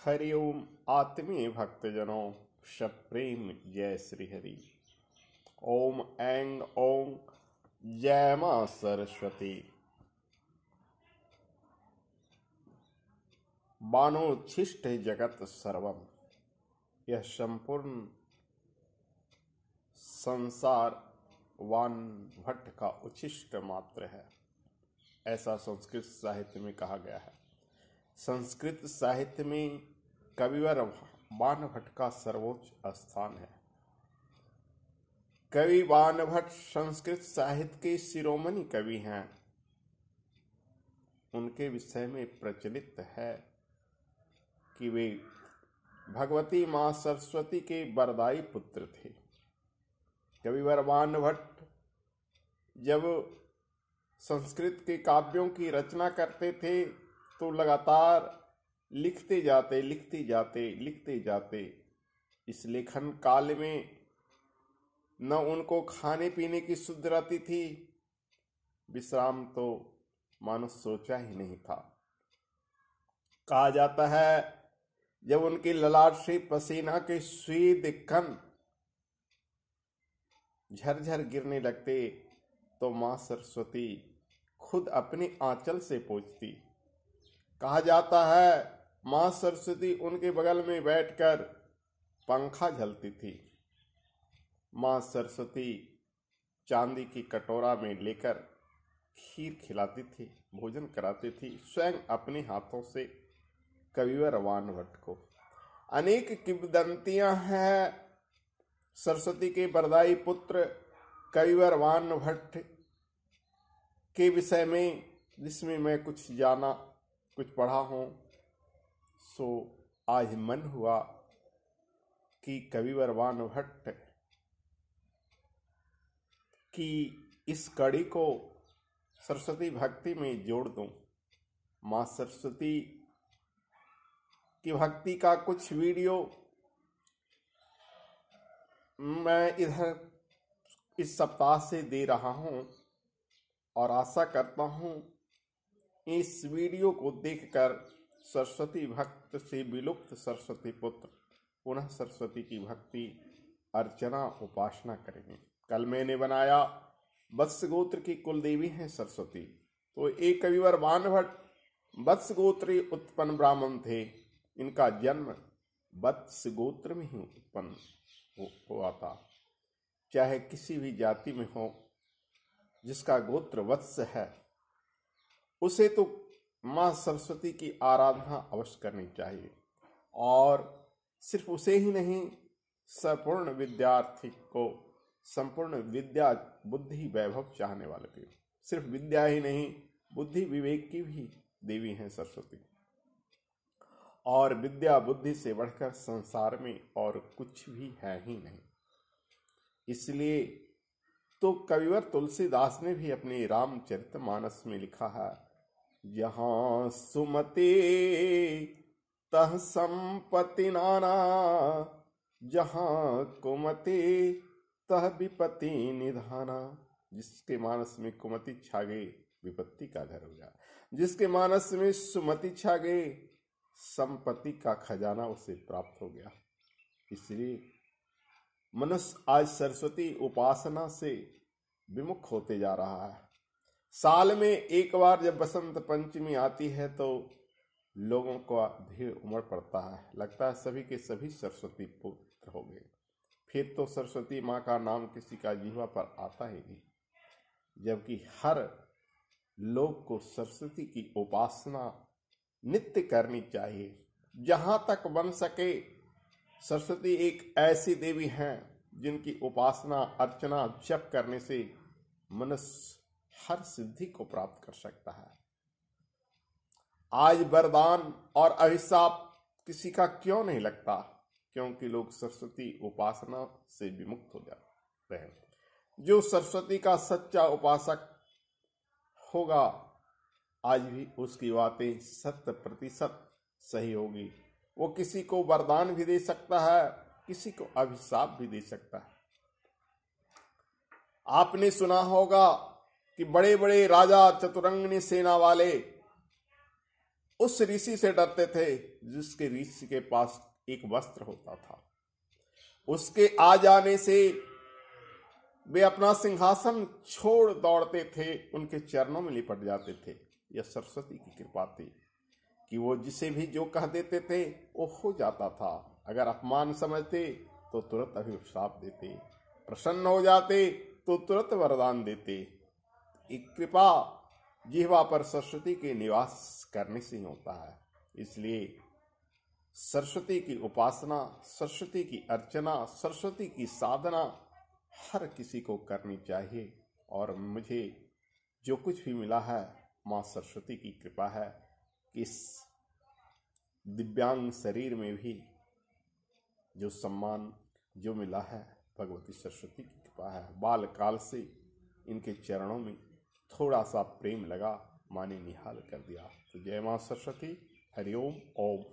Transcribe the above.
हरि ओम आत्मीय भक्तजनों, सप्रेम जय श्री हरि। ओम ऐंग ओम जय मां सरस्वती। बानोच्छिष्ट जगत सर्वम, यह संपूर्ण संसार वान भट्ट का उच्छिष्ट मात्र है, ऐसा संस्कृत साहित्य में कहा गया है। संस्कृत साहित्य में कविवर बाणभट्ट का सर्वोच्च स्थान है। कवि बाणभट्ट संस्कृत साहित्य के शिरोमणि कवि हैं। उनके विषय में प्रचलित है कि वे भगवती मां सरस्वती के वरदाई पुत्र थे। कविवर बाणभट्ट जब संस्कृत के काव्यों की रचना करते थे तो लगातार लिखते जाते। इस लेखन काल में न उनको खाने पीने की सुध रहती थी, विश्राम तो मानो सोचा ही नहीं था। कहा जाता है जब उनके ललाट से पसीना के स्वेद कण झरझर गिरने लगते तो मां सरस्वती खुद अपने आंचल से पोंछती। कहा जाता है मां सरस्वती उनके बगल में बैठकर पंखा झलती थी। मां सरस्वती चांदी की कटोरा में लेकर खीर खिलाती थी, भोजन कराती थी, स्वयं अपने हाथों से कविवर बाणभट्ट को। अनेक किंवदंतियां हैं सरस्वती के वरदाई पुत्र कविवर बाणभट्ट के विषय में, जिसमें मैं कुछ जाना कुछ पढ़ा हूं। सो आज मन हुआ कि कविवर बाणभट्ट की इस कड़ी को सरस्वती भक्ति में जोड़ दूं। मां सरस्वती की भक्ति का कुछ वीडियो मैं इधर इस सप्ताह से दे रहा हूं और आशा करता हूं इस वीडियो को देखकर सरस्वती भक्त से विलुप्त सरस्वती पुत्र पुनः सरस्वती की भक्ति अर्चना उपासना करेंगे। कल मैंने बनाया वत्स गोत्र की कुल देवी है सरस्वती। तो एक कविवर बाणभट्ट वत्स गोत्र उत्पन्न ब्राह्मण थे। इनका जन्म वत्स गोत्र में ही उत्पन्न हुआ था। चाहे किसी भी जाति में हो, जिसका गोत्र वत्स है उसे तो मां सरस्वती की आराधना अवश्य करनी चाहिए। और सिर्फ उसे ही नहीं, संपूर्ण विद्यार्थी को, संपूर्ण विद्या बुद्धि वैभव चाहने वाले को, सिर्फ विद्या ही नहीं बुद्धि विवेक की भी देवी है सरस्वती। और विद्या बुद्धि से बढ़कर संसार में और कुछ भी है ही नहीं। इसलिए तो कविवर तुलसीदास ने भी अपने रामचरितमानस में लिखा है, जहां सुमति तह संपत्ति नाना, जहां कुमति तह विपत्ति निधाना। जिसके मानस में कुमति छा गई विपत्ति का घर हो गया, जिसके मानस में सुमति छा गई संपत्ति का खजाना उसे प्राप्त हो गया। इसलिए मनुष्य आज सरस्वती उपासना से विमुख होते जा रहा है। साल में एक बार जब बसंत पंचमी आती है तो लोगों का भीड़ उमड़ पड़ता है, लगता है सभी के सभी सरस्वती पुत्र हो गए। फिर तो सरस्वती माँ का नाम किसी का जीवा पर आता ही नहीं, जबकि हर लोग को सरस्वती की उपासना नित्य करनी चाहिए। जहां तक बन सके सरस्वती एक ऐसी देवी हैं जिनकी उपासना अर्चना जप करने से मनुष्य हर सिद्धि को प्राप्त कर सकता है। आज वरदान और अभिशाप किसी का क्यों नहीं लगता? क्योंकि लोग सरस्वती उपासना से विमुक्त हो जा रहे हैं। जो सरस्वती का सच्चा उपासक होगा आज भी उसकी बातें 100% सही होगी। वो किसी को वरदान भी दे सकता है, किसी को अभिशाप भी दे सकता है। आपने सुना होगा कि बड़े बड़े राजा चतुरंगिनी सेना वाले उस ऋषि से डरते थे जिसके ऋषि के पास एक वस्त्र होता था। उसके आ जाने से वे अपना सिंहासन छोड़ दौड़ते थे, उनके चरणों में लिपट जाते थे। यह सरस्वती की कृपा थी कि वो जिसे भी जो कह देते थे वो हो जाता था। अगर अपमान समझते तो तुरंत अभिशाप देते, प्रसन्न हो जाते तो तुरंत वरदान देते। एक कृपा जिह्वा पर सरस्वती के निवास करने से ही होता है। इसलिए सरस्वती की उपासना, सरस्वती की अर्चना, सरस्वती की साधना हर किसी को करनी चाहिए। और मुझे जो कुछ भी मिला है माँ सरस्वती की कृपा है कि इस दिव्यांग शरीर में भी जो सम्मान जो मिला है भगवती सरस्वती की कृपा है। बाल काल से इनके चरणों में थोड़ा सा प्रेम लगा, माँ ने निहाल कर दिया। तो जय माँ सरस्वती। हरिओम ओम।